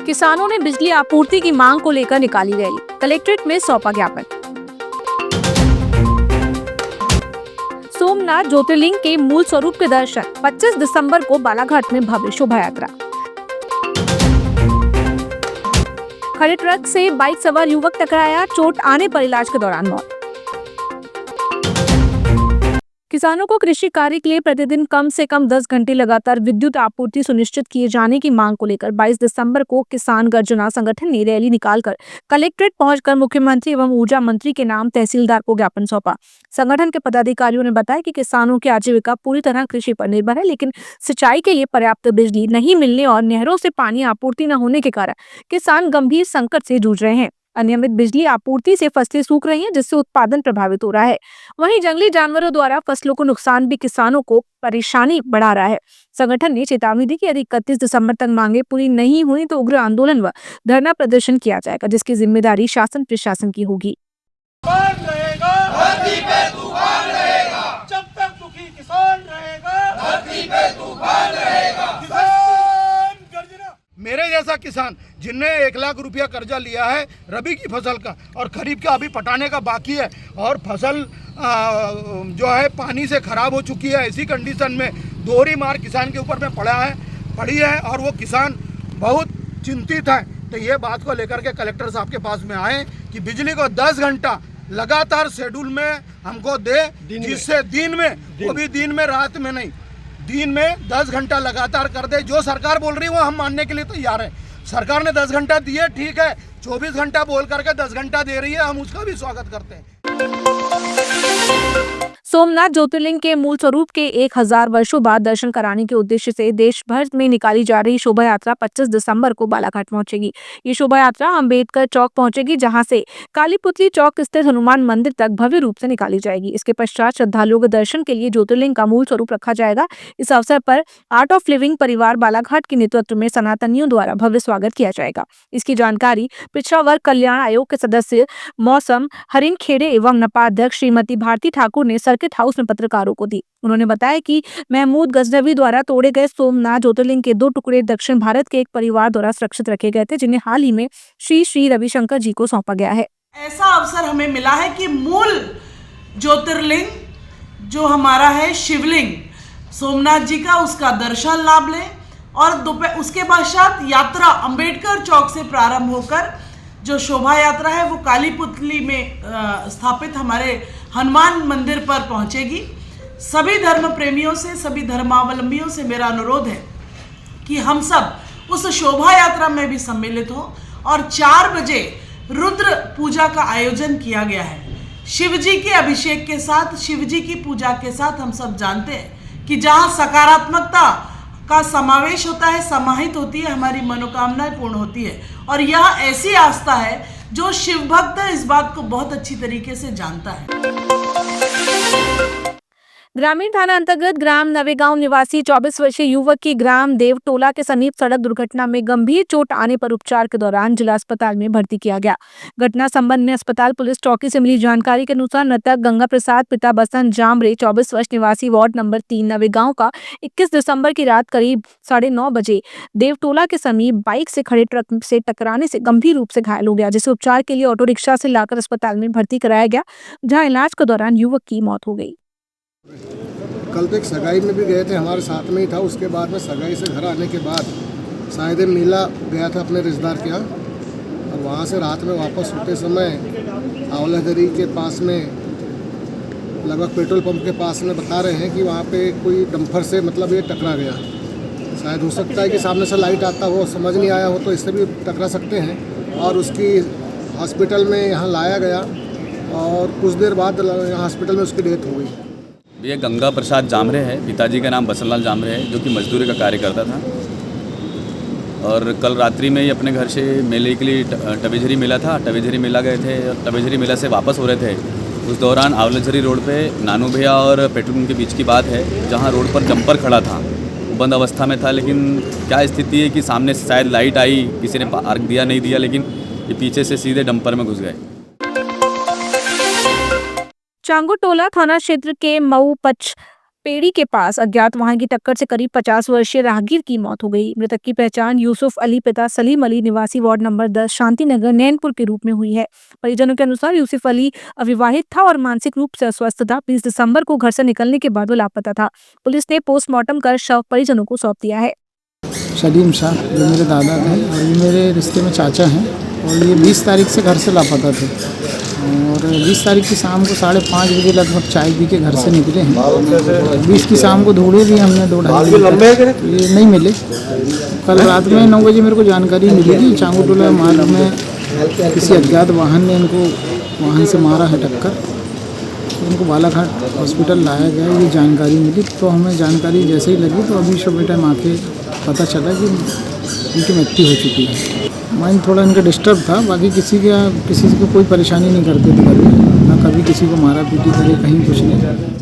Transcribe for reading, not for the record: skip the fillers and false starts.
किसानों ने बिजली आपूर्ति की मांग को लेकर निकाली रैली, कलेक्ट्रेट में सौंपा ज्ञापन। सोमनाथ ज्योतिर्लिंग के मूल स्वरूप के दर्शन, 25 दिसंबर को बालाघाट में भव्य शोभा यात्रा। खड़े ट्रक से बाइक सवार युवक टकराया, चोट आने पर इलाज के दौरान मौत। किसानों को कृषि कार्य के लिए प्रतिदिन कम से कम 10 घंटे लगातार विद्युत आपूर्ति सुनिश्चित किए जाने की मांग को लेकर 22 दिसंबर को किसान गर्जना संगठन ने रैली निकालकर कलेक्ट्रेट पहुंचकर मुख्यमंत्री एवं ऊर्जा मंत्री के नाम तहसीलदार को ज्ञापन सौंपा। संगठन के पदाधिकारियों ने बताया कि किसानों की आजीविका पूरी तरह कृषि पर निर्भर है, लेकिन सिंचाई के लिए पर्याप्त बिजली नहीं मिलने और नहरों से पानी आपूर्ति न होने के कारण किसान गंभीर संकट से जूझ रहे हैं। अनियमित बिजली आपूर्ति से फसलें सूख रही हैं, जिससे उत्पादन प्रभावित हो रहा है। वहीं जंगली जानवरों द्वारा फसलों को नुकसान भी किसानों को परेशानी बढ़ा रहा है। संगठन ने चेतावनी दी कि यदि 31 दिसंबर तक मांगे पूरी नहीं हुई तो उग्र आंदोलन व धरना प्रदर्शन किया जाएगा, जिसकी जिम्मेदारी शासन प्रशासन की होगी। जब तक दुखी किसान रहेगा, धरती पे तूफान रहेगा। मेरे जैसा किसान जिनने 1 लाख रुपया कर्जा लिया है रबी की फसल का और खरीफ का अभी पटाने का बाकी है और फसल जो है पानी से खराब हो चुकी है, ऐसी कंडीशन में दोहरी मार किसान के ऊपर में पड़ी है और वो किसान बहुत चिंतित है। तो ये बात को लेकर के कलेक्टर साहब के पास में आए कि बिजली को 10 घंटा लगातार शेड्यूल में हमको दे, जिससे दिन में वो भी दिन में रात में नहीं, दिन में 10 घंटा लगातार कर दे। जो सरकार बोल रही है वो हम मानने के लिए तैयार है। सरकार ने 10 घंटा दिए, ठीक है, 24 घंटा बोल करके 10 घंटा दे रही है, हम उसका भी स्वागत करते हैं। सोमनाथ ज्योतिर्लिंग के मूल स्वरूप के 1000 वर्षों बाद दर्शन कराने के उद्देश्य से देश भर में निकाली जा रही शोभा यात्रा 25 दिसंबर को बालाघाट पहुंचेगी। ये शोभा यात्रा अंबेडकर चौक पहुंचेगी, जहां से कालीपुतली चौक स्थित हनुमान मंदिर तक भव्य रूप से निकाली जाएगी। इसके पश्चात श्रद्धालुओं के दर्शन के लिए ज्योतिर्लिंग का मूल स्वरूप रखा जाएगा। इस अवसर पर आर्ट ऑफ लिविंग परिवार बालाघाट के नेतृत्व में सनातनियों द्वारा भव्य स्वागत किया जाएगा। इसकी जानकारी पिछड़ा वर्ग कल्याण आयोग के सदस्य मौसम हरिन खेड़े एवं नपा अध्यक्ष श्रीमती भारती ठाकुर ने सर्किट हाउस में पत्रकारों को दी। उन्होंने बताया कि महमूद गजनवी द्वारा तोड़े गए सोमनाथ ज्योतिर्लिंग के 2 टुकड़े दक्षिण भारत के एक परिवार द्वारा सुरक्षित रखे गए थे, जिन्हें हाल ही में श्री रविशंकर जी को सौंपा गया है। ऐसा अवसर हमें मिला है कि मूल ज्योतिर्लिंग जो हमारा है शिवलिंग सोमनाथ जी का, उसका दर्शन लाभ लें और उसके पश्चात यात्रा अंबेडकर चौक से प्रारंभ होकर जो शोभा यात्रा है वो कालीपुतली में स्थापित हमारे हनुमान मंदिर पर पहुंचेगी। सभी धर्म प्रेमियों से, सभी धर्मावलंबियों से मेरा अनुरोध है कि हम सब उस शोभा यात्रा में भी सम्मिलित हो और 4 बजे रुद्र पूजा का आयोजन किया गया है। शिव जी के अभिषेक के साथ, शिव जी की पूजा के साथ हम सब जानते हैं कि जहाँ सकारात्मकता का समावेश होता है, समाहित होती है, हमारी मनोकामनाएं पूर्ण होती है। और यह ऐसी आस्था है जो शिव भक्त है, इस बात को बहुत अच्छी तरीके से जानता है। ग्रामीण थाना अंतर्गत ग्राम नवेगांव निवासी 24 वर्षीय युवक की ग्राम देवटोला के समीप सड़क दुर्घटना में गंभीर चोट आने पर उपचार के दौरान जिला अस्पताल में भर्ती किया गया। घटना संबंध में अस्पताल पुलिस चौकी से मिली जानकारी के अनुसार मृतक गंगा प्रसाद पिता बसंत जामरे 24 वर्ष निवासी वार्ड नंबर 3 नवेगांव का 21 दिसंबर की रात करीब 9:30 बजे देवटोला के समीप बाइक से खड़े ट्रक से टकराने से गंभीर रूप से घायल हो गया, जिसे उपचार के लिए ऑटो रिक्शा से लाकर अस्पताल में भर्ती कराया गया, जहाँ इलाज के दौरान युवक की मौत हो गई। कल तो एक सगाई में भी गए थे, हमारे साथ में ही था। उसके बाद में सगाई से घर आने के बाद शायद मेला गया था अपने रिश्तेदार के यहाँ, और वहाँ से रात में वापस होते समय आवलादरी के पास में लगभग पेट्रोल पंप के पास में बता रहे हैं कि वहाँ पे कोई डंपर से मतलब ये टकरा गया। शायद हो सकता है कि सामने से लाइट आता हो, समझ नहीं आया हो, तो इससे भी टकरा सकते हैं। और उसकी हॉस्पिटल में यहाँ लाया गया और कुछ देर बाद हॉस्पिटल में उसकी डेथ हो गई। ये गंगा प्रसाद जामरे है, पिताजी का नाम बसनलाल जामरे है, जो कि मजदूरी का कार्य करता था। और कल रात्रि में ही अपने घर से मेले के लिए टवेझरी मेला था, टवेझरी मेला गए थे और टवेझरी मेला से वापस हो रहे थे। उस दौरान आवलाझरी रोड पे नानू भैया और पेट्रोल पंप के बीच की बात है, जहां रोड पर जंपर खड़ा था, बंद अवस्था में था। लेकिन क्या स्थिति है कि सामने से शायद लाइट आई, किसी ने आर्क दिया नहीं दिया, लेकिन ये पीछे से सीधे डंपर में घुस गए। चांगुटोला थाना क्षेत्र के मऊ पच पेड़ी के पास अज्ञात वाहन की टक्कर से करीब 50 वर्षीय राहगीर की मौत हो गई। मृतक की पहचान यूसुफ अली पिता सलीम अली निवासी वार्ड नंबर 10 शांतिनगर नैनपुर के रूप में हुई है। परिजनों के अनुसार यूसुफ अली अविवाहित था और मानसिक रूप से अस्वस्थ था। 20 दिसंबर को घर से निकलने के बाद वो लापता था। पुलिस ने पोस्टमार्टम कर शव परिजनों को सौंप दिया है। सलीम शाह जो मेरे दादा थे और ये मेरे रिश्ते में चाचा हैं और ये 20 तारीख से घर से लापता थे और 20 तारीख की शाम को 5:30 बजे लगभग चाय पी के घर से निकले हैं। 20 की शाम को ढूंढे भी हमने 2-2.5 तो ये नहीं मिले। कल रात में 9 बजे मेरे को जानकारी मिली कि चांगूटोला मार्ग में किसी अज्ञात वाहन ने इनको वाहन से मारा है टक्कर। उनको बालाघाट हॉस्पिटल लाया गया, ये जानकारी मिली। तो हमें जानकारी जैसे ही लगी तो अभी सुबह टाइम आके पता चला कि इनकी मृत्यु हो चुकी है। माइंड थोड़ा इनका डिस्टर्ब था, बाकी किसी को कोई परेशानी नहीं करते थे कभी, ना कभी किसी को मारा पीटी करे, कहीं कुछ नहीं।